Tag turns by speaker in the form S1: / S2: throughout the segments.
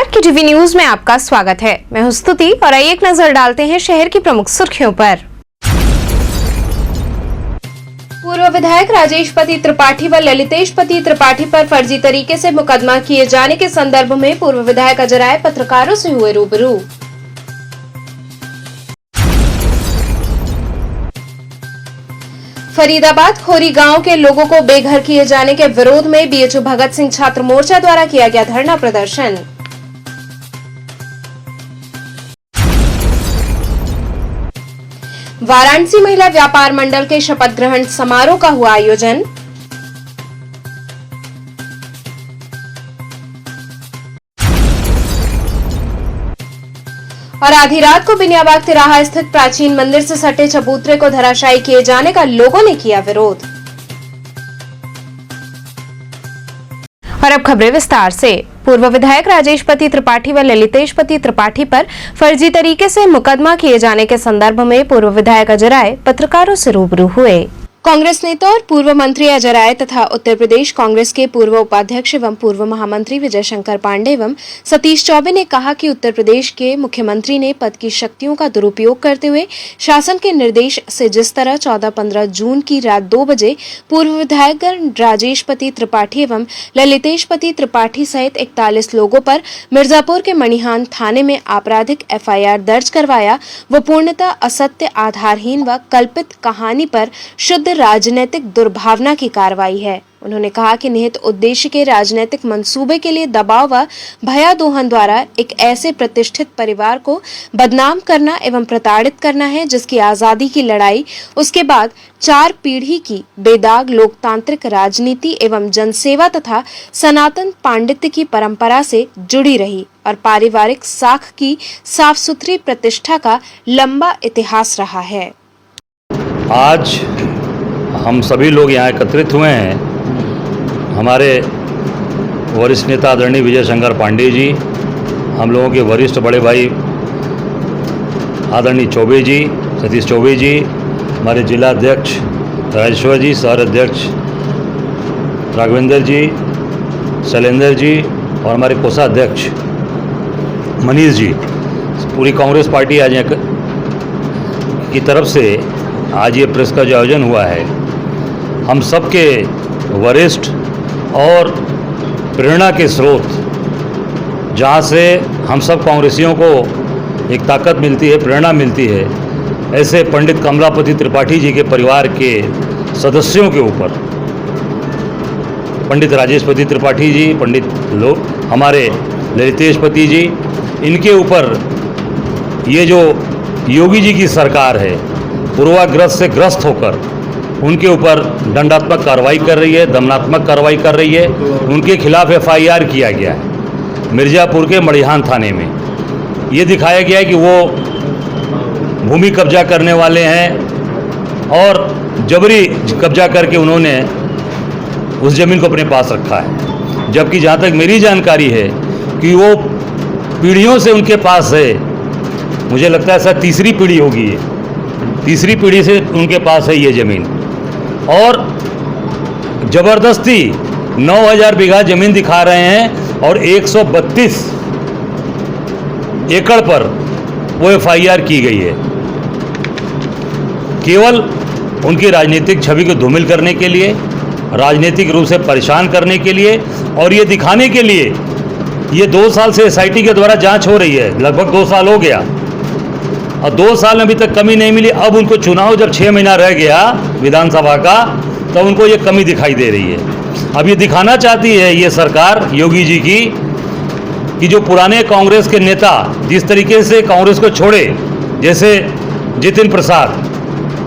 S1: नमस्कार, KTV news में आपका स्वागत है। मैं हूं स्तुति और आइए एक नजर डालते हैं शहर की प्रमुख सुर्खियों पर। पूर्व विधायक राजेश पति त्रिपाठी व ललितेश पति त्रिपाठी पर फर्जी तरीके से मुकदमा किए जाने के संदर्भ में पूर्व विधायक अजय राय पत्रकारों से हुए रूबरू। फरीदाबाद खोरी गांव के लोगों को बेघर किए जाने के विरोध में BHU भगत सिंह छात्र मोर्चा द्वारा किया गया धरना प्रदर्शन। वाराणसी महिला व्यापार मंडल के शपथ ग्रहण समारोह का हुआ आयोजन। और आधी रात को बिनियाबाग तिराहा स्थित प्राचीन मंदिर से सटे चबूतरे को धराशायी किए जाने का लोगों ने किया विरोध। और अब खबरें विस्तार से। पूर्व विधायक राजेश पति त्रिपाठी व ललितेश पति त्रिपाठी पर फर्जी तरीके से मुकदमा किए जाने के संदर्भ में पूर्व विधायक अजय राय पत्रकारों से रूबरू हुए। कांग्रेस नेता और पूर्व मंत्री अजय राय तथा उत्तर प्रदेश कांग्रेस के पूर्व उपाध्यक्ष एवं पूर्व महामंत्री विजय शंकर पांडे एवं सतीश चौबे ने कहा कि उत्तर प्रदेश के मुख्यमंत्री ने पद की शक्तियों का दुरुपयोग करते हुए शासन के निर्देश से जिस तरह 14-15 जून की रात 2 बजे पूर्व विधायकगण राजेश पति त्रिपाठी एवं ललितेश पति त्रिपाठी सहित 41 लोगों पर मिर्जापुर के मणिहान थाने में आपराधिक FIR दर्ज करवाया, वो पूर्णतः असत्य, आधारहीन व कल्पित कहानी पर शुद्ध राजनीतिक दुर्भावना की कार्रवाई है। उन्होंने कहा कि निहित उद्देश्य के राजनीतिक मंसूबे के लिए दबाव व भयादोहन द्वारा एक ऐसे प्रतिष्ठित परिवार को बदनाम करना एवं प्रताड़ित करना है जिसकी आजादी की लड़ाई उसके बाद 4 पीढ़ी की बेदाग लोकतांत्रिक राजनीति एवं जनसेवा तथा सनातन पांडित्य की परंपरा से जुड़ी रही और पारिवारिक साख की साफ सुथरी प्रतिष्ठा का लंबा इतिहास रहा है।
S2: आज हम सभी लोग यहाँ एकत्रित हुए हैं। हमारे वरिष्ठ नेता आदरणीय विजय शंकर पांडे जी, हम लोगों के वरिष्ठ बड़े भाई आदरणीय चौबे जी, सतीश चौबे जी, हमारे जिला अध्यक्ष राजेश्वर जी, शहर अध्यक्ष राघवेंद्र जी, शैलेंद्र जी और हमारे कोषाध्यक्ष मनीष जी, पूरी कांग्रेस पार्टी आज की तरफ से आज ये प्रेस का जो आयोजन हुआ है, हम सबके वरिष्ठ और प्रेरणा के स्रोत, जहाँ से हम सब कांग्रेसियों को एक ताकत मिलती है, प्रेरणा मिलती है, ऐसे पंडित कमलापति त्रिपाठी जी के परिवार के सदस्यों के ऊपर, पंडित राजेश पति त्रिपाठी जी, पंडित लोग हमारे ललितेश पति जी, इनके ऊपर ये जो योगी जी की सरकार है पूर्वाग्रह से ग्रस्त होकर उनके ऊपर दंडात्मक कार्रवाई कर रही है, दमनात्मक कार्रवाई कर रही है। उनके खिलाफ FIR किया गया है मिर्ज़ापुर के मणिहान थाने में। ये दिखाया गया है कि वो भूमि कब्जा करने वाले हैं और जबरी कब्जा करके उन्होंने उस ज़मीन को अपने पास रखा है, जबकि जहाँ तक मेरी जानकारी है कि वो पीढ़ियों से उनके पास है। मुझे लगता है शायद तीसरी पीढ़ी होगी, ये तीसरी पीढ़ी से उनके पास है ये ज़मीन, और ज़बरदस्ती 9000 बीघा ज़मीन दिखा रहे हैं और 132 एकड़ पर वो FIR की गई है, केवल उनकी राजनीतिक छवि को धूमिल करने के लिए, राजनीतिक रूप से परेशान करने के लिए, और ये दिखाने के लिए ये 2 साल से SIT के द्वारा जांच हो रही है। लगभग 2 साल हो गया और 2 साल में अभी तक कमी नहीं मिली। अब उनको चुनाव जब 6 महीना रह गया विधानसभा का, तब उनको ये कमी दिखाई दे रही है। अब ये दिखाना चाहती है ये सरकार योगी जी की कि जो पुराने कांग्रेस के नेता जिस तरीके से कांग्रेस को छोड़े, जैसे जितिन प्रसाद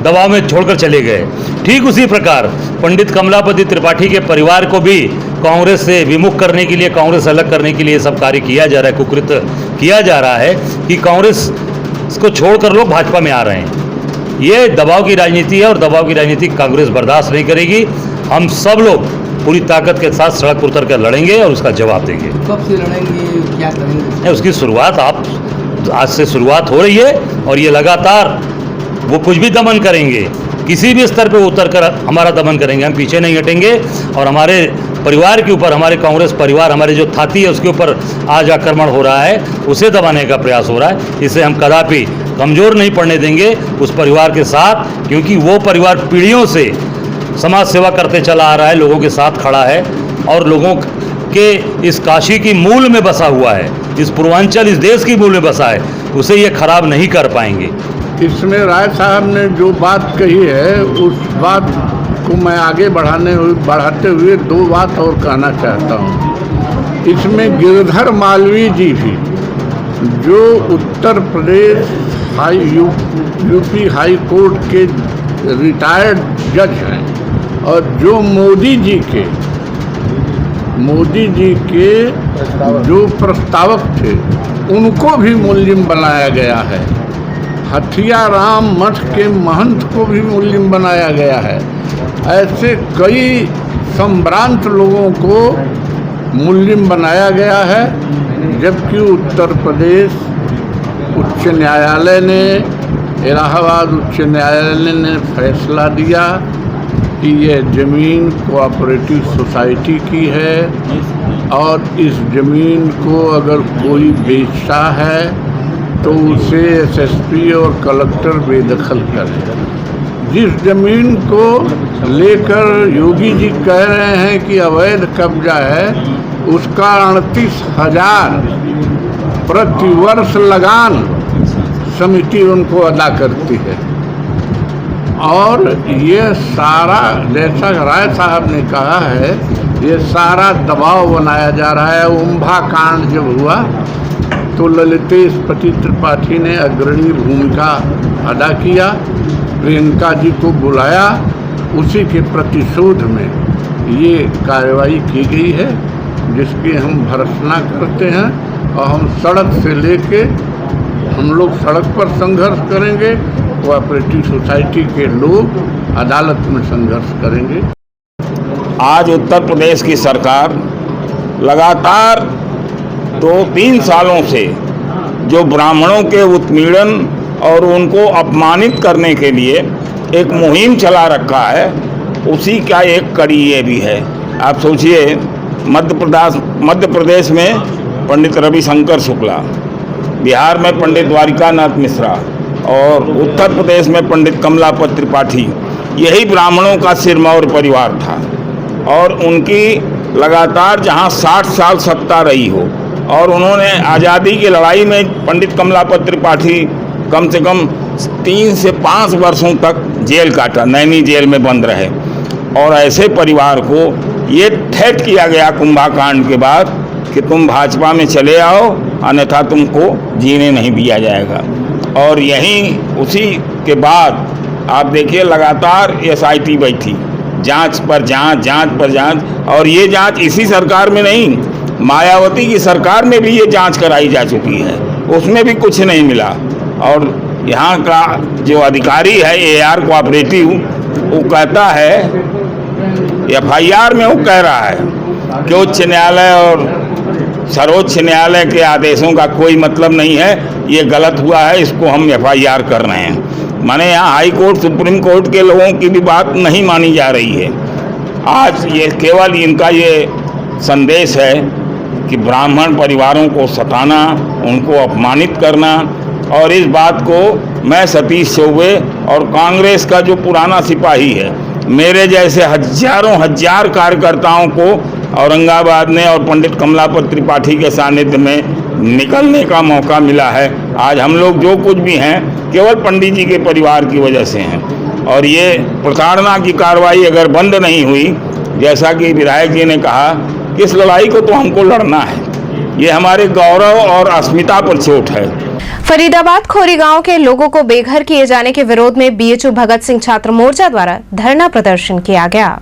S2: दबाव में छोड़कर चले गए, ठीक उसी प्रकार पंडित कमलापति त्रिपाठी के परिवार को भी कांग्रेस से विमुख करने के लिए, कांग्रेस अलग करने के लिए सब कार्य किया जा रहा है, कुकृत किया जा रहा है कि कांग्रेस इसको छोड़कर लोग भाजपा में आ रहे हैं। ये दबाव की राजनीति है और दबाव की राजनीति कांग्रेस बर्दाश्त नहीं करेगी। हम सब लोग पूरी ताकत के साथ सड़क पर उतर कर लड़ेंगे और उसका जवाब देंगे।
S3: कब से लड़ेंगे, क्या करेंगे?
S2: उसकी शुरुआत आज से शुरुआत हो रही है और ये लगातार वो कुछ भी दमन करेंगे, किसी भी स्तर पे उतर कर हमारा दमन करेंगे, हम पीछे नहीं हटेंगे। और हमारे परिवार के ऊपर, हमारे कांग्रेस परिवार, हमारे जो थाती है उसके ऊपर आज आक्रमण हो रहा है, उसे दबाने का प्रयास हो रहा है। इसे हम कदापि कमज़ोर नहीं पड़ने देंगे उस परिवार के साथ, क्योंकि वो परिवार पीढ़ियों से समाज सेवा करते चला आ रहा है, लोगों के साथ खड़ा है और लोगों के इस काशी की मूल में बसा हुआ है, इस पूर्वांचल, इस देश की मूल में बसा है, उसे ये खराब नहीं कर पाएंगे।
S4: इसमें राय साहब ने जो बात कही है उस बात को मैं आगे बढ़ाते हुए दो बात और कहना चाहता हूँ। इसमें गिरधर मालवीय जी भी, जो Uttar Pradesh UP high court के रिटायर्ड जज हैं और जो मोदी जी के जो प्रस्तावक थे, उनको भी मुल्जिम बनाया गया है। हथियाराम मठ के महंत को भी मुल्जिम बनाया गया है। ऐसे कई संभ्रांत लोगों को मुल्जिम बनाया गया है, जबकि उत्तर प्रदेश उच्च न्यायालय ने, इलाहाबाद उच्च न्यायालय ने फैसला दिया कि यह ज़मीन कोऑपरेटिव सोसाइटी की है और इस ज़मीन को अगर कोई बेचता है तो उसे एसएसपी और कलेक्टर बेदखल करें। जिस ज़मीन को लेकर योगी जी कह रहे हैं कि अवैध कब्जा है, उसका 38,000 प्रतिवर्ष लगान समिति उनको अदा करती है। और ये सारा, जैसा राय साहब ने कहा है, ये सारा दबाव बनाया जा रहा है। उम्भा कांड जब हुआ तो ललितेशपति त्रिपाठी ने अग्रणी भूमिका अदा किया, प्रियंका जी को बुलाया, उसी के प्रतिशोध में ये कार्रवाई की गई है, जिसकी हम भर्त्सना करते हैं। और हम सड़क से लेके, हम लोग सड़क पर संघर्ष करेंगे, कोऑपरेटिव सोसाइटी के लोग अदालत में संघर्ष करेंगे।
S5: आज उत्तर प्रदेश की सरकार लगातार 2-3 सालों से जो ब्राह्मणों के उत्पीड़न और उनको अपमानित करने के लिए एक मुहिम चला रखा है, उसी का एक कड़ी ये भी है। आप सोचिए, मध्य प्रदेश में पंडित रविशंकर शुक्ला, बिहार में पंडित द्वारिकानाथ मिश्रा और उत्तर प्रदेश में पंडित कमलापत त्रिपाठी, यही ब्राह्मणों का सिरमौर परिवार था। और उनकी लगातार जहां 60 साल सत्ता रही हो, और उन्होंने आज़ादी की लड़ाई में पंडित कमलापत त्रिपाठी कम से कम 3 से 5 वर्षों तक जेल काटा, नैनी जेल में बंद रहे। और ऐसे परिवार को ये ठेठ किया गया कुंभाकांड के बाद कि तुम भाजपा में चले आओ, अन्यथा तुमको जीने नहीं दिया जाएगा। और यहीं उसी के बाद आप देखिए लगातार SIT बैठी, जांच पर जांच। और ये जांच इसी सरकार में नहीं, मायावती की सरकार में भी ये जांच कराई जा चुकी है, उसमें भी कुछ नहीं मिला। और यहाँ का जो अधिकारी है AR कोऑपरेटिव, वो कहता है, FIR में वो कह रहा है कि उच्च न्यायालय और सर्वोच्च न्यायालय के आदेशों का कोई मतलब नहीं है, ये गलत हुआ है, इसको हम FIR कर रहे हैं। माने यहाँ हाई कोर्ट, सुप्रीम कोर्ट के लोगों की भी बात नहीं मानी जा रही है। आज ये केवल इनका ये संदेश है कि ब्राह्मण परिवारों को सताना, उनको अपमानित करना। और इस बात को मैं सतीश चौबे और कांग्रेस का जो पुराना सिपाही है, मेरे जैसे हजारों हजार कार्यकर्ताओं को औरंगाबाद में और पंडित कमलापत त्रिपाठी के सानिध्य में निकलने का मौका मिला है। आज हम लोग जो कुछ भी हैं, केवल पंडित जी के परिवार की वजह से हैं। और ये प्रताड़ना की कार्रवाई अगर बंद नहीं हुई, जैसा कि विधायक जी ने कहा, कि इस लड़ाई को तो हमको लड़ना है, ये हमारे गौरव और अस्मिता पर चोट है।
S1: फरीदाबाद खोरी गांव के लोगों को बेघर किए जाने के विरोध में BHU भगत सिंह छात्र मोर्चा द्वारा धरना प्रदर्शन किया गया।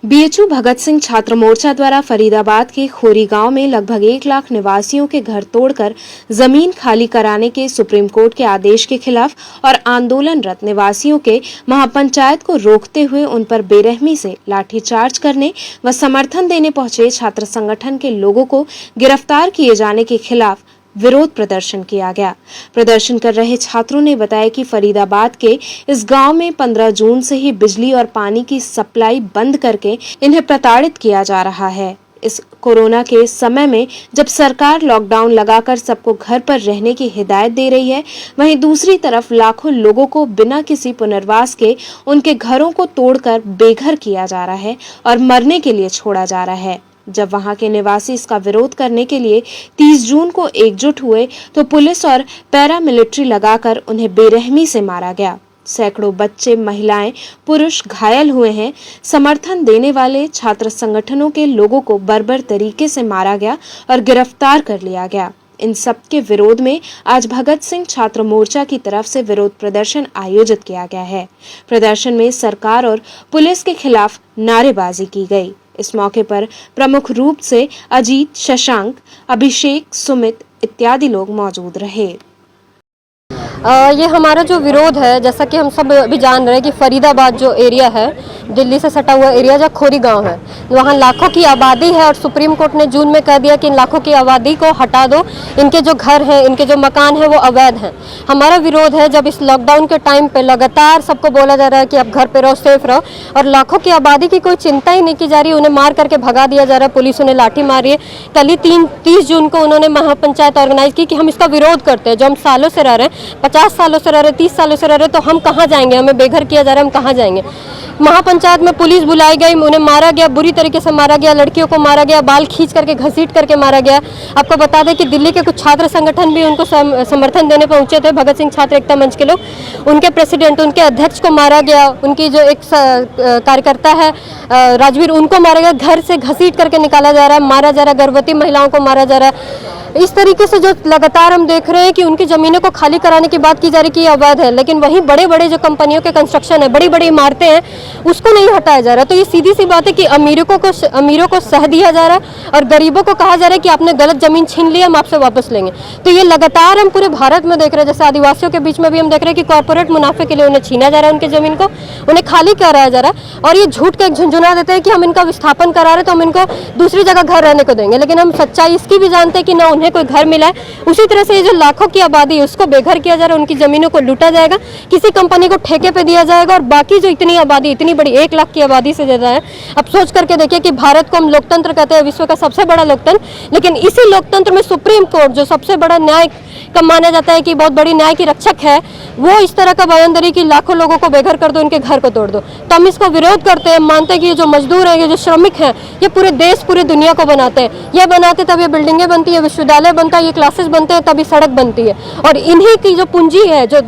S1: BHU भगत सिंह छात्र मोर्चा द्वारा फरीदाबाद के खोरी गांव में लगभग 1 लाख निवासियों के घर तोड़कर जमीन खाली कराने के सुप्रीम कोर्ट के आदेश के खिलाफ और आंदोलनरत निवासियों के महापंचायत को रोकते हुए उन पर बेरहमी से लाठीचार्ज करने व समर्थन देने पहुंचे छात्र संगठन के लोगों को गिरफ्तार किए जाने के खिलाफ विरोध प्रदर्शन किया गया। प्रदर्शन कर रहे छात्रों ने बताया कि फरीदाबाद के इस गांव में 15 जून से ही बिजली और पानी की सप्लाई बंद करके इन्हें प्रताड़ित किया जा रहा है। इस कोरोना के समय में जब सरकार लॉकडाउन लगाकर सबको घर पर रहने की हिदायत दे रही है, वहीं दूसरी तरफ लाखों लोगों को बिना किसी पुनर्वास के उनके घरों को तोड़कर बेघर किया जा रहा है और मरने के लिए छोड़ा जा रहा है। जब वहां के निवासी इसका विरोध करने के लिए 30 जून को एकजुट हुए तो पुलिस और पैरामिलिट्री लगाकर उन्हें बेरहमी से मारा गया। सैकड़ों बच्चे, महिलाएं, पुरुष घायल हुए हैं। समर्थन देने वाले छात्र संगठनों के लोगों को बर्बर तरीके से मारा गया और गिरफ्तार कर लिया गया। इन सब के विरोध में आज भगत सिंह छात्र मोर्चा की तरफ से विरोध प्रदर्शन आयोजित किया गया है। प्रदर्शन में सरकार और पुलिस के खिलाफ नारेबाजी की गई। इस मौके पर प्रमुख रूप से अजीत, शशांक, अभिषेक, सुमित इत्यादि लोग मौजूद रहे।
S6: ये हमारा जो विरोध है, जैसा कि हम सब भी जान रहे हैं कि फरीदाबाद जो एरिया है, दिल्ली से सटा हुआ एरिया, जहाँ खोरी गांव है, वहाँ लाखों की आबादी है और सुप्रीम कोर्ट ने जून में कह दिया कि इन लाखों की आबादी को हटा दो, इनके जो घर हैं, इनके जो मकान हैं वो अवैध हैं। हमारा विरोध है जब इस लॉकडाउन के टाइम पे लगातार सबको बोला जा रहा है कि आप घर पे रहो, सेफ रहो, और लाखों की आबादी की कोई चिंता ही नहीं की जा रही, उन्हें मार करके भगा दिया जा रहा है, पुलिस उन्हें लाठी मार रही है। कल ही 30 जून को उन्होंने महापंचायत ऑर्गेनाइज की कि हम इसका विरोध करते हैं। जो हम सालों से रह रहे हैं, 50 सालों से रह रहे, 30 सालों से रह रहे, तो हम कहाँ जाएंगे? हमें बेघर किया जा रहा है, हम कहाँ जाएंगे? महापंचायत में पुलिस बुलाई गई, उन्हें मारा गया, बुरी तरीके से मारा गया, लड़कियों को मारा गया, बाल खींच करके घसीट करके मारा गया। आपको बता दें कि दिल्ली के कुछ छात्र संगठन भी उनको समर्थन देने पहुंचे थे, भगत सिंह छात्र एकता मंच के लोग, उनके प्रेसिडेंट, उनके अध्यक्ष को मारा गया, उनकी जो एक कार्यकर्ता है राजवीर, उनको मारा गया, घर से घसीट करके निकाला जा रहा है, मारा जा रहा है, गर्भवती महिलाओं को मारा जा रहा है। इस तरीके से जो लगातार हम देख रहे हैं कि उनकी ज़मीनों को खाली कराने की बात की जा रही है कि ये अवैध है, लेकिन वहीं बड़े बड़े जो कंपनियों के कंस्ट्रक्शन है, बड़ी बड़ी इमारतें हैं, उसको नहीं हटाया जा रहा। तो ये सीधी सी बात है कि अमीरों को सह दिया जा रहा है और गरीबों को कहा जा रहा है कि आपने गलत ज़मीन छीन ली, हम आपसे वापस लेंगे। तो ये लगातार हम पूरे भारत में देख रहे हैं। जैसे आदिवासियों के बीच में भी हम देख रहे हैं कि कॉर्पोरेट मुनाफे के लिए उन्हें छीना जा रहा है, उनकी ज़मीन को उन्हें खाली कराया जा रहा है, और ये झूठ का एक झुंझुना देते हैं कि हम इनका विस्थापन करा रहे हैं तो हम इनको दूसरी जगह घर रहने को देंगे, लेकिन हम सच्चाई इसकी भी जानते हैं कि ना उन्हें कोई घर मिला है। उसी तरह से ये जो लाखों की आबादी है उसको बेघर किया जा रहा है, उनकी जमीनों को लूटा जाएगा, किसी कंपनी को ठेके पे दिया जाएगा, और बाकी जो इतनी आबादी, इतनी बड़ी 1 लाख की आबादी से ज़्यादा है। अब सोच करके देखिए कि भारत को हम लोकतंत्र कहते हैं, विश्व का सबसे बड़ा लोकतंत्र, लेकिन इसी लोकतंत्र में सुप्रीम कोर्ट जो सबसे बड़ा न्याय का माना जाता है कि बहुत बड़ी न्याय की रक्षक है, वो इस तरह का बयान दे रही कि लाखों लोगों को बेघर कर दो, उनके घर को तोड़ दो। तो हम इसको विरोध करते हैं, मानते हैं कि ये जो मजदूर हैं, ये जो श्रमिक हैं, ये पूरे देश, पूरी दुनिया को बनाते हैं। ये बनाते तब ये बिल्डिंगें बनती है, विश्वविद्यालय बनता है, ये क्लासेस बनते हैं, तभी सड़क बनती है, और इन्हीं की जो पूंजी है, जो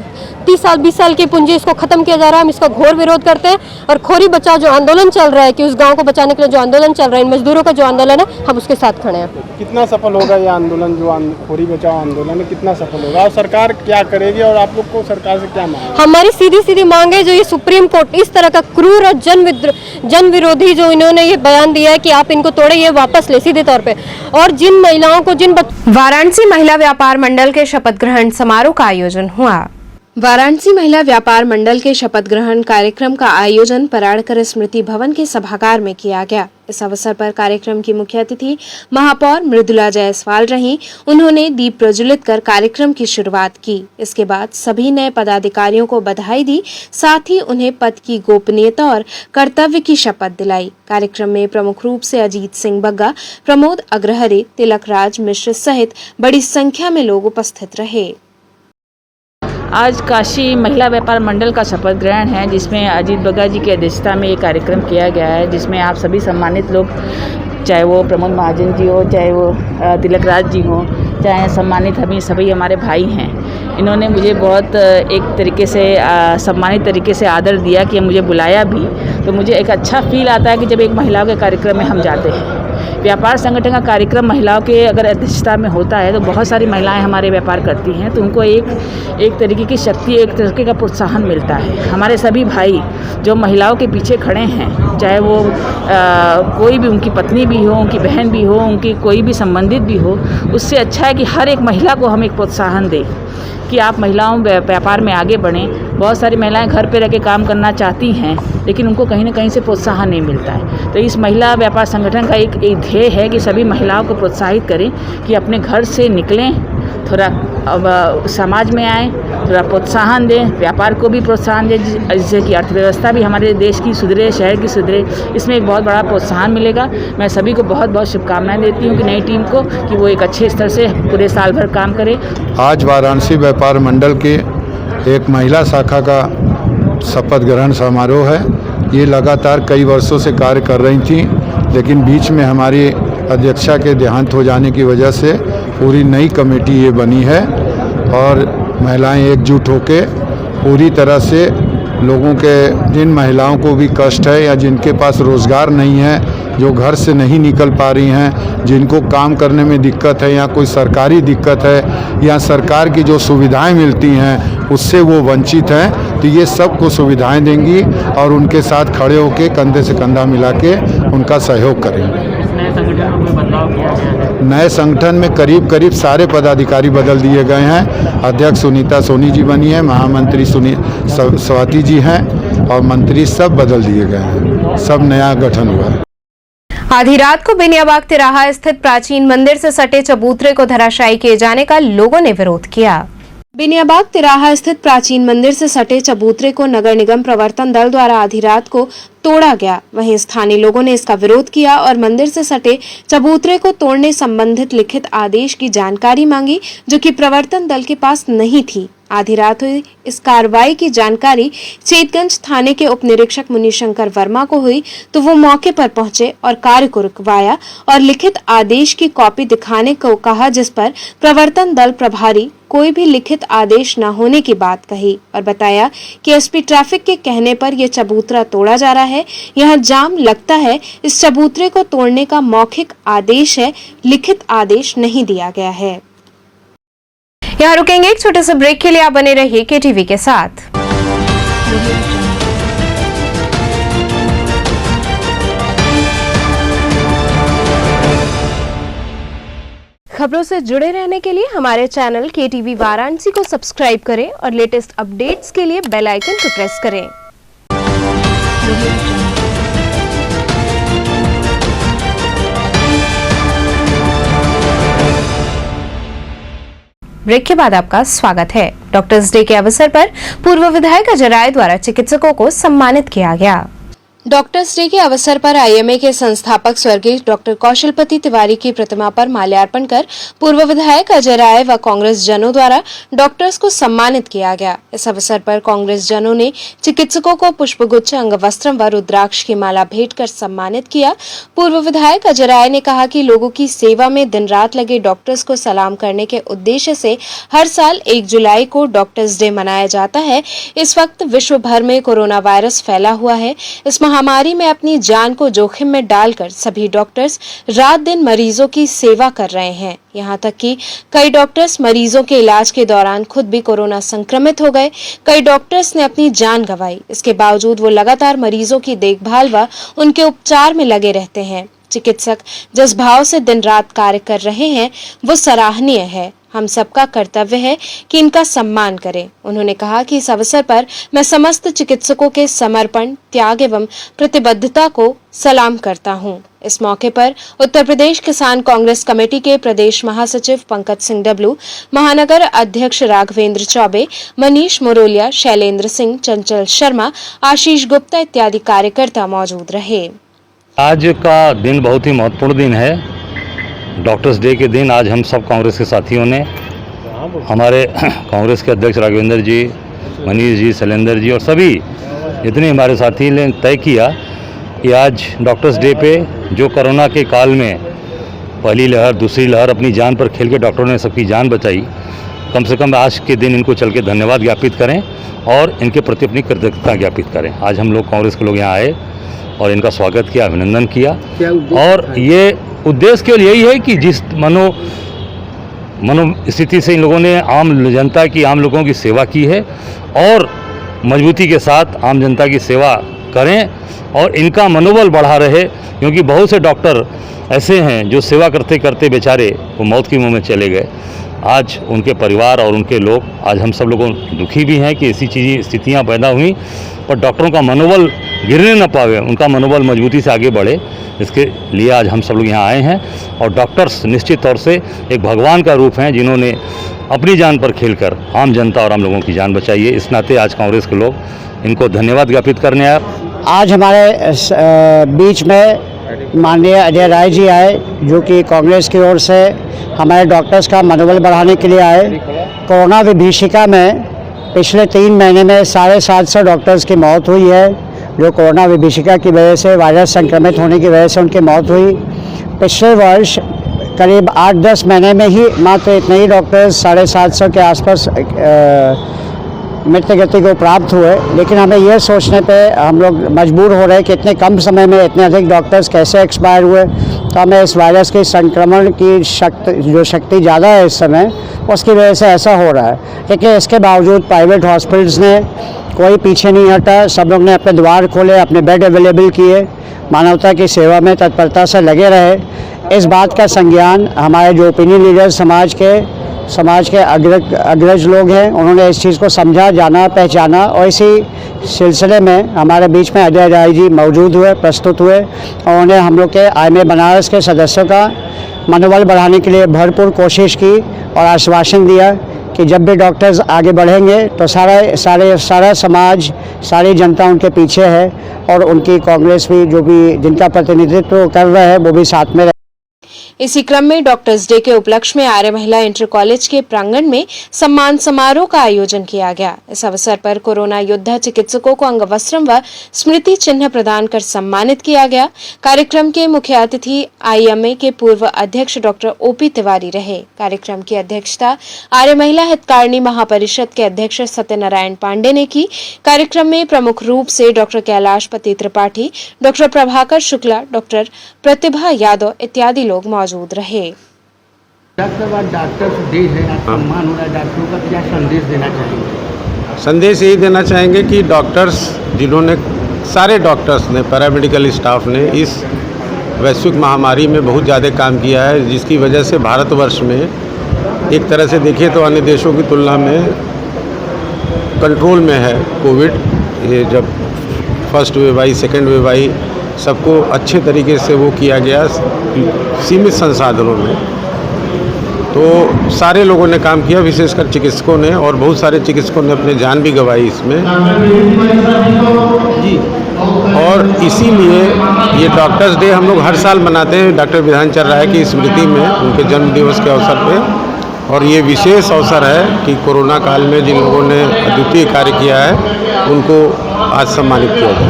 S6: 30 साल 20 साल की पूंजी, इसको खत्म किया जा रहा है। हम इसका घोर विरोध करते हैं, और खोरी बचाओ जो आंदोलन चल रहा है, कि उस गांव को बचाने के लिए जो आंदोलन चल रहा है, इन मजदूरों का जो आंदोलन है, हम उसके साथ खड़े हैं।
S7: कितना सफल होगा ये आंदोलन, जो खोरी बचाओ आंदोलन है, कितना सफल होगा, और सरकार क्या करेगी, और आप लोग को सरकार से क्या मांग?
S6: हमारी सीधी सीधी मांग है, जो ये सुप्रीम कोर्ट इस तरह का क्रूर और जन विरोधी जो इन्होंने ये बयान दिया है कि आप इनको तोड़े, ये वापस ले सीधे तौर पे। और जिन महिलाओं को
S1: वाराणसी महिला व्यापार मंडल के शपथ ग्रहण समारोह का आयोजन हुआ। वाराणसी महिला व्यापार मंडल के शपथ ग्रहण कार्यक्रम का आयोजन पराड़कर स्मृति भवन के सभागार में किया गया। इस अवसर पर कार्यक्रम की मुख्य अतिथि महापौर मृदुला जायसवाल रहीं। उन्होंने दीप प्रज्वलित कर कार्यक्रम की शुरुआत की। इसके बाद सभी नए पदाधिकारियों को बधाई दी, साथ ही उन्हें पद की गोपनीयता और कर्तव्य की शपथ दिलाई। कार्यक्रम में प्रमुख रूप से अजीत सिंह बग्गा, प्रमोद अग्रहरे, तिलक राज मिश्र सहित बड़ी संख्या में लोग उपस्थित रहे।
S8: आज काशी महिला व्यापार मंडल का शपथ ग्रहण है, जिसमें अजीत बग्गा जी की अध्यक्षता में ये कार्यक्रम किया गया है, जिसमें आप सभी सम्मानित लोग, चाहे वो प्रमोद महाजन जी हो, चाहे वो तिलक राज जी हो, चाहे सम्मानित सभी हमारे भाई हैं, इन्होंने मुझे बहुत एक तरीके से सम्मानित तरीके से आदर दिया कि मुझे बुलाया भी। तो मुझे एक अच्छा फील आता है कि जब एक महिलाओं के कार्यक्रम में हम जाते हैं। व्यापार संगठन का कार्यक्रम महिलाओं के अगर अध्यक्षता में होता है तो बहुत सारी महिलाएं हमारे व्यापार करती हैं, तो उनको एक तरीके की शक्ति, एक तरीके का प्रोत्साहन मिलता है। हमारे सभी भाई जो महिलाओं के पीछे खड़े हैं, चाहे वो कोई भी, उनकी पत्नी भी हो, उनकी बहन भी हो, उनकी कोई भी संबंधित भी हो, उससे अच्छा है कि हर एक महिला को हम एक प्रोत्साहन दें कि आप महिलाओं व्यापार में आगे बढ़ें। बहुत सारी महिलाएं घर पे रह के काम करना चाहती हैं, लेकिन उनको कहीं ना कहीं से प्रोत्साहन नहीं मिलता है। तो इस महिला व्यापार संगठन का एक ध्येय है कि सभी महिलाओं को प्रोत्साहित करें कि अपने घर से निकलें थोड़ा अब समाज में आए, थोड़ा प्रोत्साहन दें, व्यापार को भी प्रोत्साहन दें, जिससे कि अर्थव्यवस्था भी हमारे देश की सुधरे, शहर की सुधरे। इसमें एक बहुत बड़ा प्रोत्साहन मिलेगा। मैं सभी को बहुत बहुत शुभकामनाएं देती हूँ कि नई टीम को कि वो एक अच्छे स्तर से पूरे साल भर काम करे।
S9: आज वाराणसी व्यापार मंडल के एक महिला शाखा का शपथ ग्रहण समारोह है। ये लगातार कई वर्षों से कार्य कर रही थी, लेकिन बीच में हमारी अध्यक्षा के देहांत हो जाने की वजह से पूरी नई कमेटी ये बनी है और महिलाएं एकजुट होकर पूरी तरह से लोगों के, जिन महिलाओं को भी कष्ट है या जिनके पास रोज़गार नहीं है, जो घर से नहीं निकल पा रही हैं, जिनको काम करने में दिक्कत है या कोई सरकारी दिक्कत है या सरकार की जो सुविधाएं मिलती हैं उससे वो वंचित हैं, तो ये सबको सुविधाएं देंगी और उनके साथ खड़े होकर कंधे से कंधा मिला के उनका सहयोग करेंगे। नए संगठन में करीब सारे पदाधिकारी बदल दिए गए हैं। अध्यक्ष सुनीता सोनी जी बनी है, महामंत्री स्वाति जी हैं और मंत्री सब बदल दिए गए हैं। सब नया गठन हुआ है।
S1: आधी रात को बिनियाबाग तिराहा स्थित प्राचीन मंदिर से सटे चबूतरे को धराशायी किए जाने का लोगों ने विरोध किया। बिनियाबाग तिराहा स्थित प्राचीन मंदिर से सटे चबूतरे को नगर निगम प्रवर्तन दल द्वारा आधी रात को तोड़ा गया। वहीं स्थानीय लोगों ने इसका विरोध किया और मंदिर से सटे चबूतरे को तोड़ने संबंधित लिखित आदेश की जानकारी मांगी, जो कि प्रवर्तन दल के पास नहीं थी। आधी रात हुई इस कार्रवाई की जानकारी चेतगंज थाने के उप निरीक्षक मुनिशंकर वर्मा को हुई, तो वो मौके पर पहुंचे और कार्य को रुकवाया और लिखित आदेश की कॉपी दिखाने को कहा, जिस पर प्रवर्तन दल प्रभारी कोई भी लिखित आदेश न होने की बात कही और बताया कि एसपी ट्रैफिक के कहने पर यह चबूतरा तोड़ा जा रहा है। यहाँ जाम लगता है। इस चबूतरे को तोड़ने का मौखिक आदेश है, लिखित आदेश नहीं दिया गया है। यहाँ रुकेंगे एक छोटे से ब्रेक के लिए। आप बने रहिए केटीवी के साथ। खबरों से जुड़े रहने के लिए हमारे चैनल केटीवी वाराणसी को सब्सक्राइब करें और लेटेस्ट अपडेट्स के लिए बेल आइकन को प्रेस करें। ब्रेक के बाद आपका स्वागत है। डॉक्टर्स डे के अवसर पर पूर्व विधायक अजय राय द्वारा चिकित्सकों को सम्मानित किया गया। डॉक्टर्स डे के अवसर पर आईएमए के संस्थापक स्वर्गीय डॉक्टर कौशलपति तिवारी की प्रतिमा पर माल्यार्पण कर पूर्व विधायक अजय राय व कांग्रेस जनों द्वारा डॉक्टर्स को सम्मानित किया गया। इस अवसर पर कांग्रेस जनों ने चिकित्सकों को पुष्पगुच्छ, अंगवस्त्रम व रुद्राक्ष की माला भेंट कर सम्मानित किया। पूर्व विधायक अजय राय ने कहा कि लोगों की सेवा में दिन रात लगे डॉक्टर्स को सलाम करने के उद्देश्य से हर साल 1 जुलाई को डॉक्टर्स डे मनाया जाता है। इस वक्त विश्व भर में कोरोना वायरस फैला हुआ है। इस महामारी में अपनी जान को जोखिम में डालकर सभी डॉक्टर्स रात दिन मरीजों की सेवा कर रहे हैं। यहाँ तक कि कई डॉक्टर्स मरीजों के इलाज के दौरान खुद भी कोरोना संक्रमित हो गए। कई डॉक्टर्स ने अपनी जान गंवाई। इसके बावजूद वो लगातार मरीजों की देखभाल व उनके उपचार में लगे रहते हैं। चिकित्सक जिस भाव से दिन रात कार्य कर रहे हैं वो सराहनीय है। हम सबका कर्तव्य है कि इनका सम्मान करें। उन्होंने कहा कि इस अवसर पर मैं समस्त चिकित्सकों के समर्पण, त्याग एवं प्रतिबद्धता को सलाम करता हूं। इस मौके पर उत्तर प्रदेश किसान कांग्रेस कमेटी के प्रदेश महासचिव पंकज सिंह डब्लू, महानगर अध्यक्ष राघवेंद्र चौबे, मनीष मुरोलिया, शैलेंद्र सिंह, चंचल शर्मा, आशीष गुप्ता इत्यादि कार्यकर्ता मौजूद रहे।
S2: आज का दिन बहुत ही महत्वपूर्ण दिन है। डॉक्टर्स डे के दिन आज हम सब कांग्रेस के साथियों ने, हमारे कांग्रेस के अध्यक्ष राघवेंद्र जी, मनीष जी, शैलेंद्र जी और सभी जितने हमारे साथी ने तय किया कि आज डॉक्टर्स डे पे जो कोरोना के काल में पहली लहर, दूसरी लहर अपनी जान पर खेल के डॉक्टरों ने सबकी जान बचाई, कम से कम आज के दिन इनको चल के धन्यवाद ज्ञापित करें और इनके प्रति अपनी कृतज्ञता ज्ञापित करें। आज हम लोग कांग्रेस के लोग यहाँ आए और इनका स्वागत किया, अभिनंदन किया। और ये उद्देश्य केवल यही है कि जिस स्थिति से इन लोगों ने आम जनता की, आम लोगों की सेवा की है और मजबूती के साथ आम जनता की सेवा करें और इनका मनोबल बढ़ा रहे, क्योंकि बहुत से डॉक्टर ऐसे हैं जो सेवा करते करते बेचारे वो मौत के मुंह में चले गए। आज उनके परिवार और उनके लोग, आज हम सब लोगों दुखी भी हैं कि ऐसी स्थितियां पैदा हुई, और डॉक्टरों का मनोबल गिरने न पावे, उनका मनोबल मजबूती से आगे बढ़े, इसके लिए आज हम सब लोग यहाँ आए हैं। और डॉक्टर्स निश्चित तौर से एक भगवान का रूप हैं, जिन्होंने अपनी जान पर खेलकर आम जनता और आम लोगों की जान बचाई है। इस नाते आज कांग्रेस के लोग इनको धन्यवाद ज्ञापित करने आए।
S10: आज हमारे बीच में माननीय अजय राय जी आए, जो कि कांग्रेस की ओर से हमारे डॉक्टर्स का मनोबल बढ़ाने के लिए आए। कोरोना विभीषिका में पिछले 3 महीने में 750 डॉक्टर्स की मौत हुई है, जो कोरोना विभीषिका की वजह से, वायरस संक्रमित होने की वजह से उनकी मौत हुई। पिछले वर्ष करीब 8-10 महीने में ही मात्र इतने ही डॉक्टर्स 750 के आसपास मृत्यु गति को प्राप्त हुए। लेकिन हमें यह सोचने पे हम लोग मजबूर हो रहे हैं कि इतने कम समय में इतने अधिक डॉक्टर्स कैसे एक्सपायर हुए। तो हमें इस वायरस के संक्रमण की शक्ति ज़्यादा है इस समय, उसकी वजह से ऐसा हो रहा है। लेकिन इसके बावजूद प्राइवेट हॉस्पिटल्स ने कोई पीछे नहीं हटा, सब लोग ने अपने द्वार खोले, अपने बेड अवेलेबल किए, मानवता की सेवा में तत्परता से लगे रहे। इस बात का संज्ञान हमारे जो ओपिनियन लीडर समाज के अग्रज लोग हैं, उन्होंने इस चीज़ को समझा, जाना, पहचाना। और इसी सिलसिले में हमारे बीच में अजय राय जी मौजूद हुए, प्रस्तुत हुए, और उन्होंने हम लोग के IMA बनारस के सदस्यों का मनोबल बढ़ाने के लिए भरपूर कोशिश की और आश्वासन दिया कि जब भी डॉक्टर्स आगे बढ़ेंगे तो सारा समाज, सारी जनता उनके पीछे है, और उनकी कांग्रेस भी, जो भी जिनका प्रतिनिधित्व कर रहे हैं, वो भी साथ में।
S1: इसी क्रम में डॉक्टर्स डे के उपलक्ष्य में आर्य महिला इंटर कॉलेज के प्रांगण में सम्मान समारोह का आयोजन किया गया। इस अवसर पर कोरोना योद्धा चिकित्सकों को अंगवस्त्रम व स्मृति चिन्ह प्रदान कर सम्मानित किया गया। कार्यक्रम के मुख्य अतिथि IMA के पूर्व अध्यक्ष डॉक्टर OP तिवारी रहे। कार्यक्रम की अध्यक्षता आर्य महिला हितकारिणी महापरिषद के अध्यक्ष सत्यनारायण पांडे ने की। कार्यक्रम में प्रमुख रूप से doctor Kailashpati Tripathi, doctor Prabhakar Shukla, doctor Pratibha Yadav इत्यादि लोग मौजूद रहे।
S3: डॉक्टर, आज डॉक्टर्स डे है, आज सम्मान हो रहा है डॉक्टरों का, क्या संदेश देना चाहेंगे?
S11: संदेश यही देना चाहेंगे कि डॉक्टर्स, जिन्होंने, सारे डॉक्टर्स ने, पैरामेडिकल स्टाफ ने इस वैश्विक महामारी में बहुत ज़्यादा काम किया है, जिसकी वजह से भारतवर्ष में एक तरह से देखिए तो अन्य देशों की तुलना में कंट्रोल में है कोविड। ये जब फर्स्ट वेव आई, सेकेंड वेव आई, सबको अच्छे तरीके से वो किया गया सीमित संसाधनों में। तो सारे लोगों ने काम किया, विशेषकर चिकित्सकों ने, और बहुत सारे चिकित्सकों ने अपनी जान भी गंवाई इसमें जी। और इसीलिए ये डॉक्टर्स डे हम लोग हर साल मनाते हैं डॉक्टर विधानचंद्र राय की स्मृति में, उनके जन्म दिवस के अवसर पे। और ये विशेष अवसर है कि कोरोना काल में जिन लोगों ने अद्वितीय कार्य किया है, उनको आज सम्मानित किया जाए।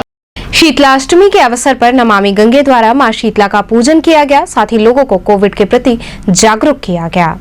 S1: शीतलाष्टमी के अवसर पर नमामि गंगे द्वारा मां शीतला का पूजन किया गया, साथ ही लोगों को कोविड के प्रति जागरूक किया गया।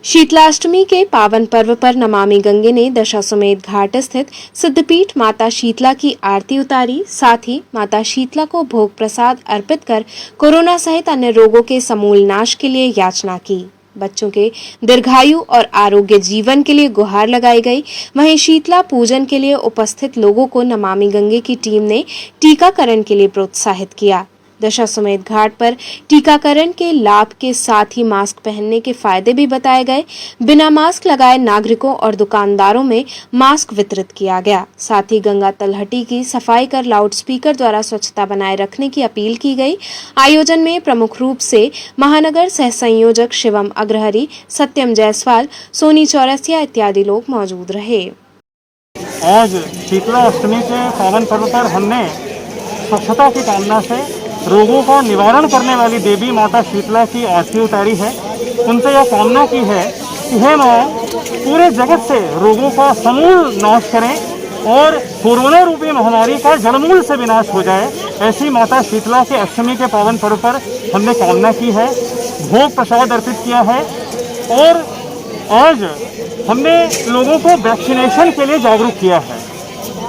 S1: शीतलाष्टमी के पावन पर्व पर नमामि गंगे ने दशाश्वमेध घाट स्थित सिद्धपीठ माता शीतला की आरती उतारी। साथ ही माता शीतला को भोग प्रसाद अर्पित कर कोरोना सहित अन्य रोगों के समूल नाश के लिए याचना की। बच्चों के दीर्घायु और आरोग्य जीवन के लिए गुहार लगाई गई। वहीं शीतला पूजन के लिए उपस्थित लोगों को नमामि गंगे की टीम ने टीकाकरण के लिए प्रोत्साहित किया। दशाश्वमेध घाट पर टीकाकरण के लाभ के साथ ही मास्क पहनने के फायदे भी बताए गए। बिना मास्क लगाए नागरिकों और दुकानदारों में मास्क वितरित किया गया। साथ ही गंगा तलहटी की सफाई कर लाउडस्पीकर द्वारा स्वच्छता बनाए रखने की अपील की गई। आयोजन में प्रमुख रूप से महानगर सह संयोजक शिवम अग्रहरी, सत्यम जायसवाल, सोनी चौरसिया इत्यादि लोग मौजूद रहे।
S7: आज शीतला अष्टमी के पावन पर्व पर हमने स्वच्छता की कामना से रोगों का निवारण करने वाली देवी माता शीतला की आरती उतारी है। उनसे यह कामना की है कि हे माँ, पूरे जगत से रोगों का समूल नाश करें और कोरोना रूपी महामारी का जड़मूल से विनाश हो जाए। ऐसी माता शीतला के अष्टमी के पावन पर्व पर हमने कामना की है, भोग प्रसाद अर्पित किया है। और आज हमने लोगों को वैक्सीनेशन के लिए जागरूक किया है।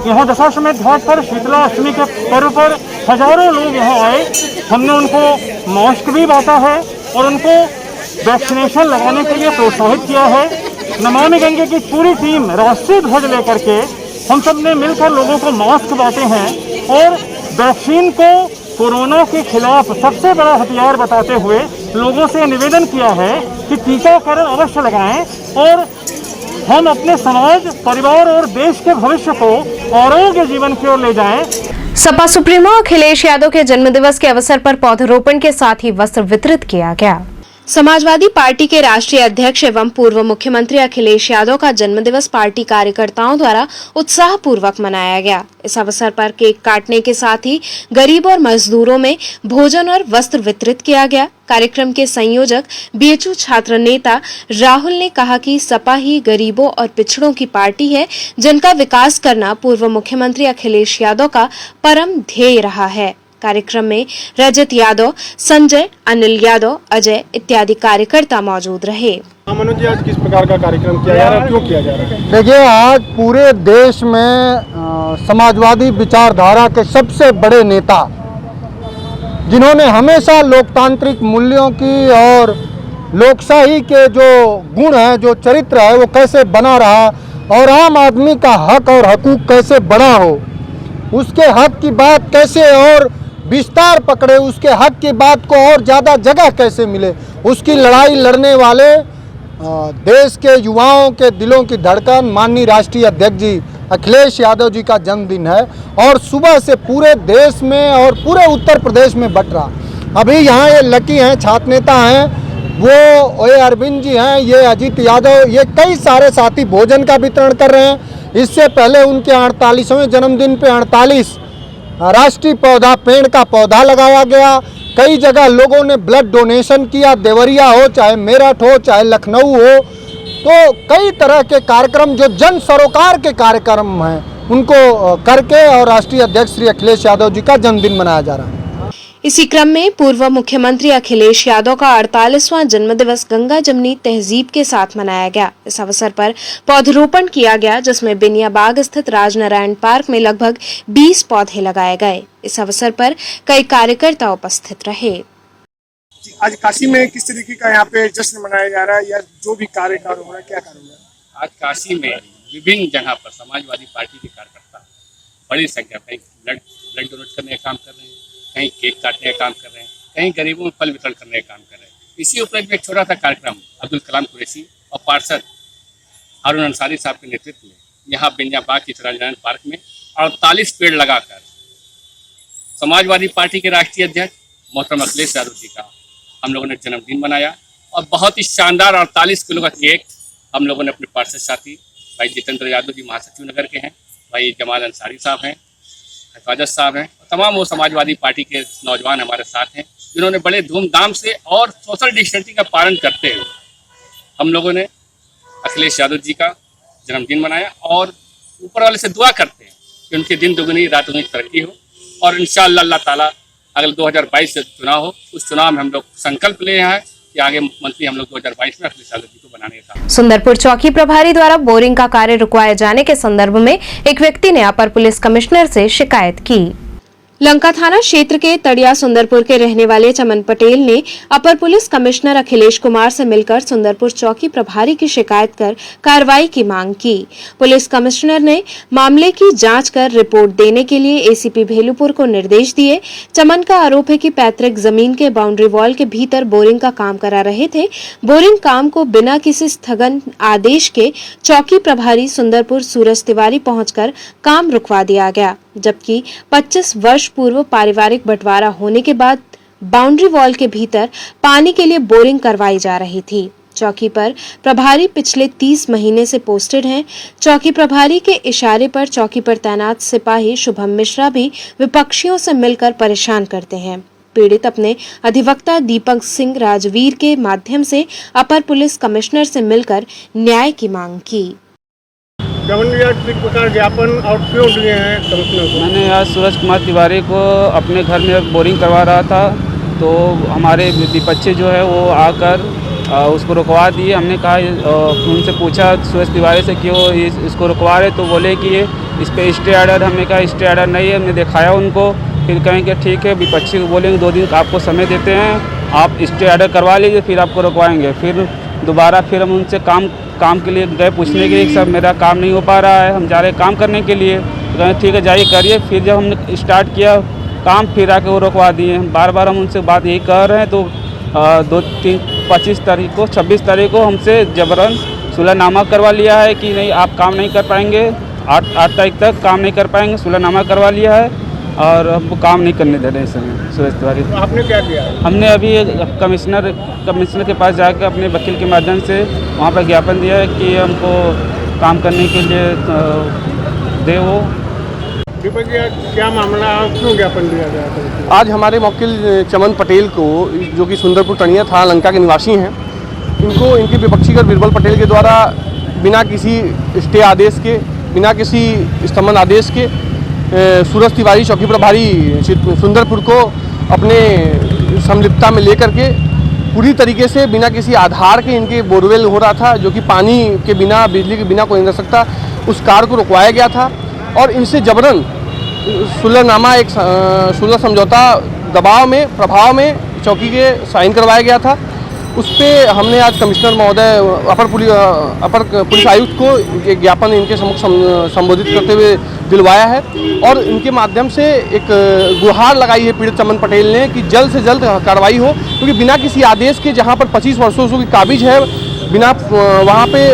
S7: यहाँ दशाश्वमेध घाट पर शीतला अष्टमी के पर्व पर हजारों लोग यहाँ आए। हमने उनको मास्क भी बांटा है और उनको वैक्सीनेशन लगाने के लिए प्रोत्साहित किया है। नमामि गंगे की पूरी टीम राष्ट्रीय ध्वज लेकर के हम सब ने मिलकर लोगों को मास्क बांटे हैं और वैक्सीन को कोरोना के खिलाफ सबसे बड़ा हथियार बताते हुए लोगों से निवेदन किया है कि टीकाकरण अवश्य लगाएं और हम अपने समाज, परिवार और देश के भविष्य को औरों के जीवन की ओर ले जाएं।
S1: सपा सुप्रीमो अखिलेश यादव के जन्मदिवस के अवसर पर पौधरोपण के साथ ही वस्त्र वितरित किया गया। समाजवादी पार्टी के राष्ट्रीय अध्यक्ष एवं पूर्व मुख्यमंत्री अखिलेश यादव का जन्मदिवस पार्टी कार्यकर्ताओं द्वारा उत्साहपूर्वक मनाया गया। इस अवसर पर केक काटने के साथ ही गरीब और मजदूरों में भोजन और वस्त्र वितरित किया गया। कार्यक्रम के संयोजक बीएचयू छात्र नेता राहुल ने कहा कि सपा ही गरीबों और पिछड़ों की पार्टी है, जिनका विकास करना पूर्व मुख्यमंत्री अखिलेश यादव का परम ध्येय रहा है। कार्यक्रम में रजत यादव, संजय, अनिल यादव, अजय इत्यादि कार्यकर्ता मौजूद रहे।
S7: मनोज जी, आज किस प्रकार का कार्यक्रम किया जा रहा है, क्यों किया जा रहा है?
S12: देखिए, आज पूरे देश में समाजवादी विचारधारा के सबसे बड़े नेता, जिन्होंने हमेशा लोकतांत्रिक मूल्यों की और लोकशाही के जो गुण है, जो चरित्र है, वो कैसे बना रहा और आम आदमी का हक और हकूक कैसे बड़ा हो, उसके हक की बात कैसे और विस्तार पकड़े, उसके हक की बात को और ज़्यादा जगह कैसे मिले, उसकी लड़ाई लड़ने वाले देश के युवाओं के दिलों की धड़कन माननीय राष्ट्रीय अध्यक्ष जी अखिलेश यादव जी का जन्मदिन है और सुबह से पूरे देश में और पूरे उत्तर प्रदेश में बट रहा। अभी यहाँ ये लकी हैं, छात्र नेता हैं, वो ये अरविंद जी हैं, ये अजीत यादव, ये कई सारे साथी भोजन का वितरण कर रहे हैं। इससे पहले उनके 48वें जन्मदिन पे 48 राष्ट्रीय पौधा पेड़ का पौधा लगाया गया। कई जगह लोगों ने ब्लड डोनेशन किया, देवरिया हो चाहे मेरठ हो चाहे लखनऊ हो, तो कई तरह के कार्यक्रम जो जन सरोकार के कार्यक्रम हैं उनको करके और राष्ट्रीय अध्यक्ष श्री अखिलेश यादव जी का जन्मदिन मनाया जा रहा है।
S1: इसी क्रम में पूर्व मुख्यमंत्री अखिलेश यादव का 48वां जन्मदिवस गंगा जमनी तहजीब के साथ मनाया गया। इस अवसर पर पौधरोपण किया गया, जिसमें बिनियाबाग स्थित राजनारायण पार्क में लगभग 20 पौधे लगाए गए। इस अवसर पर कई कार्यकर्ता उपस्थित रहे।
S7: आज काशी में किस तरीके का यहाँ पे जश्न मनाया जा रहा है, या जो भी कार्यक्रम हो रहा है, क्या कार्य हो रहा है?
S13: आज काशी में विभिन्न जगह पर समाजवादी पार्टी के कार्यकर्ता बड़ी संख्या में ब्लड डोनेट करने का काम कर रहे हैं, कहीं केक काटने का काम कर रहे हैं, कहीं गरीबों में फल वितरण करने का काम कर रहे हैं। इसी उपलक्ष्य में एक छोटा सा कार्यक्रम अब्दुल कलाम कुरैशी और पार्षद हारून अंसारी साहब के नेतृत्व में यहाँ बिनियाबाग के राजनारायण पार्क में 48 पेड़ लगाकर समाजवादी पार्टी के राष्ट्रीय अध्यक्ष मोहतरम अखिलेश यादव जी का हम लोगों ने जन्मदिन मनाया और बहुत ही शानदार 48 किलो का केक हम लोगों ने अपने पार्षद साथी भाई जितेंद्र यादव जी महासचिव नगर के हैं, भाई जमाल अंसारी साहब हैं, हिफाजत साहब हैं, तमाम वो समाजवादी पार्टी के नौजवान हमारे साथ हैं, जिन्होंने बड़े धूमधाम से और सोशल डिस्टेंसिंग का पालन करते हुए हम लोगों ने अखिलेश यादव जी का जन्मदिन मनाया और ऊपर वाले से दुआ करते हैं कि उनके दिन दुगनी रात दुगनी तरक्की हो और इंशाअल्लाह अल्लाह ताला अगले 2022 से चुनाव हो, उस चुनाव में हम लोग संकल्प ले हैं कि आगे मंत्री हम लोग 2022 में अखिलेश यादव जी को बनाने का।
S1: सुंदरपुर चौकी प्रभारी द्वारा बोरिंग का कार्य रुकवाए जाने के संदर्भ में एक व्यक्ति ने अपर पुलिस कमिश्नर से शिकायत की। लंका थाना क्षेत्र के तड़िया सुंदरपुर के रहने वाले चमन पटेल ने अपर पुलिस कमिश्नर अखिलेश कुमार से मिलकर सुंदरपुर चौकी प्रभारी की शिकायत कर कार्रवाई की मांग की। पुलिस कमिश्नर ने मामले की जांच कर रिपोर्ट देने के लिए एसीपी भेलूपुर को निर्देश दिए। चमन का आरोप है कि पैतृक जमीन के बाउंड्री वॉल के भीतर बोरिंग का काम करा रहे थे। बोरिंग काम को बिना किसी स्थगन आदेश के चौकी प्रभारी सुंदरपुर सूरज तिवारी पहुंचकर काम रुकवा दिया गया, जबकि 25 वर्ष पूर्व पारिवारिक बंटवारा होने के बाद बाउंड्री वॉल के भीतर पानी के लिए बोरिंग करवाई जा रही थी। चौकी पर प्रभारी पिछले 30 महीने से पोस्टेड हैं। चौकी प्रभारी के इशारे पर चौकी पर तैनात सिपाही शुभम मिश्रा भी विपक्षियों से मिलकर परेशान करते हैं। पीड़ित अपने अधिवक्ता दीपक सिंह राजवीर के माध्यम से अपर पुलिस कमिश्नर से मिलकर न्याय की मांग की।
S7: ज्ञापन और क्यों दिए हैं कमिश्नर को?
S14: मैंने आज सूरज कुमार तिवारी को अपने घर में बोरिंग करवा रहा था, तो हमारे विपक्षी जो है वो आकर उसको रुकवा दिए। हमने कहा उनसे पूछा सूरज तिवारी से क्यों इसको रुकवा रहे, तो बोले कि ये इस पर स्टे ऑर्डर। हमने कहा स्टे ऑर्डर नहीं है। हमने दिखाया उनको, फिर कहेंगे ठीक है। विपक्षी को बोलेंगे 2 दिन आपको समय देते हैं, आप स्टे ऑर्डर करवा लीजिए, फिर आपको रुकवाएंगे। फिर दोबारा फिर हम उनसे काम के लिए गए पूछने के लिए, सर मेरा काम नहीं हो पा रहा है, हम जा रहे काम करने के लिए। तो कहें ठीक है जाइए करिए। फिर जब हमने स्टार्ट किया काम, फिर आके वो रुकवा दिए। बार बार हम उनसे बात यही कर रहे हैं, तो 26 तारीख को हमसे जबरन सुलहनामा करवा लिया है कि नहीं आप काम नहीं कर पाएंगे, 8 तारीख तक काम नहीं कर पाएंगे। सुलहनामा करवा लिया है और अब वो काम नहीं करने दे रहे हैं सर सुरेश तिवारी।
S12: तो आपने क्या किया?
S14: हमने अभी कमिश्नर के पास जाकर अपने वकील के माध्यम से वहाँ पर ज्ञापन दिया है कि हमको काम करने के लिए दे वो।
S12: दीपक जी, क्या मामला, क्यों ज्ञापन दिया गया?
S15: आज हमारे वकील चमन पटेल को, जो कि सुंदरपुर टणिया थाना लंका के निवासी हैं, इनको इनके विपक्षीगढ़ बीरबल पटेल के द्वारा बिना किसी स्टे आदेश के, बिना किसी स्तंभन आदेश के सूरज तिवारी चौकी प्रभारी सुंदरपुर को अपने संलिप्तता में लेकर के पूरी तरीके से बिना किसी आधार के इनके बोरवेल हो रहा था, जो कि पानी के बिना, बिजली के बिना कोई नहीं रह सकता, उस कार्य को रुकवाया गया था और इनसे जबरन सुलहनामा, एक सुलह समझौता दबाव में, प्रभाव में चौकी के साइन करवाया गया था। उस पर हमने आज कमिश्नर महोदय, अपर पुलिस आयुक्त को ज्ञापन इनके सम्मुख संबोधित करते हुए दिलवाया है और इनके माध्यम से एक गुहार लगाई है पीड़ित चमन पटेल ने कि जल्द से जल्द कार्रवाई हो, क्योंकि बिना किसी आदेश के जहां पर 25 वर्षों की काबिज है, बिना वहां पे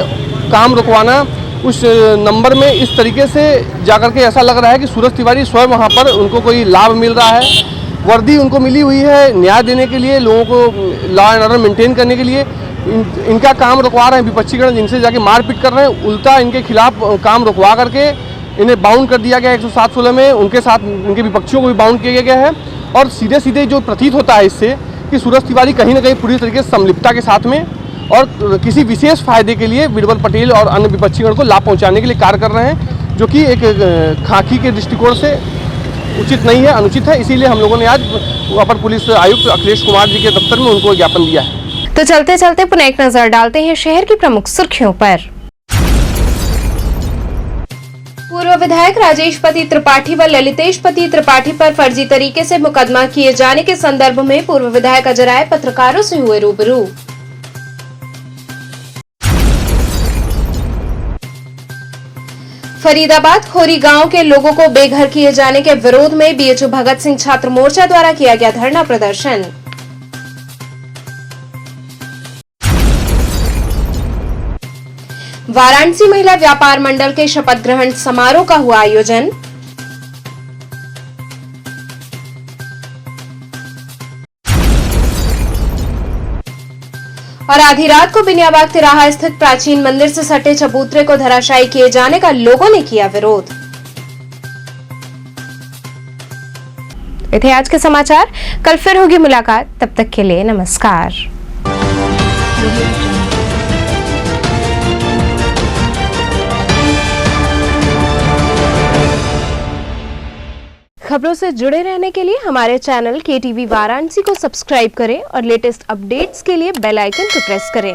S15: काम रुकवाना, उस नंबर में इस तरीके से जाकर के ऐसा लग रहा है कि सूरज तिवारी स्वयं वहाँ पर उनको कोई लाभ मिल रहा है। वर्दी उनको मिली हुई है न्याय देने के लिए, लोगों को लॉ एंड ऑर्डर मेंटेन करने के लिए। इनका काम रुकवा रहे हैं विपक्षीगण, जिनसे जाके मारपीट कर रहे हैं। उल्टा इनके खिलाफ काम रुकवा करके इन्हें बाउंड कर दिया गया 107-16 में, उनके साथ उनके विपक्षियों को भी बाउंड किया गया है। और सीधे सीधे जो प्रतीत होता है इससे कि सूरज तिवारी कहीं ना कहीं पूरी तरीके से संलिप्तता के साथ में और किसी विशेष फायदे के लिए बीरबल पटेल और अन्य विपक्षीगण को लाभ पहुंचाने के लिए कार्य कर रहे हैं, जो कि एक खाकी के दृष्टिकोण से उचित नहीं है, अनुचित है। इसीलिए हम लोगों ने आज अपर पुलिस आयुक्त अखिलेश कुमार जी के दफ्तर में उनको ज्ञापन दिया है।
S1: तो चलते चलते पुनः एक नजर डालते हैं शहर की प्रमुख सुर्खियों पर। पूर्व विधायक राजेश पति त्रिपाठी व ललितेश पति त्रिपाठी पर फर्जी तरीके से मुकदमा किए जाने के संदर्भ में पूर्व विधायक अजय राय पत्रकारों से हुए रूबरू। फरीदाबाद खोरी गांव के लोगों को बेघर किए जाने के विरोध में बीएचयू भगत सिंह छात्र मोर्चा द्वारा किया गया धरना प्रदर्शन। वाराणसी महिला व्यापार मंडल के शपथ ग्रहण समारोह का हुआ आयोजन। और आधी रात को बिनियाबाग तिराहा स्थित प्राचीन मंदिर से सटे चबूतरे को धराशायी किए जाने का लोगों ने किया विरोध। ये थे आज के समाचार, कल फिर होगी मुलाकात, तब तक के लिए नमस्कार। खबरों से जुड़े रहने के लिए हमारे चैनल KTV वाराणसी को सब्सक्राइब करें और लेटेस्ट अपडेट्स के लिए बेल आइकन को प्रेस करें।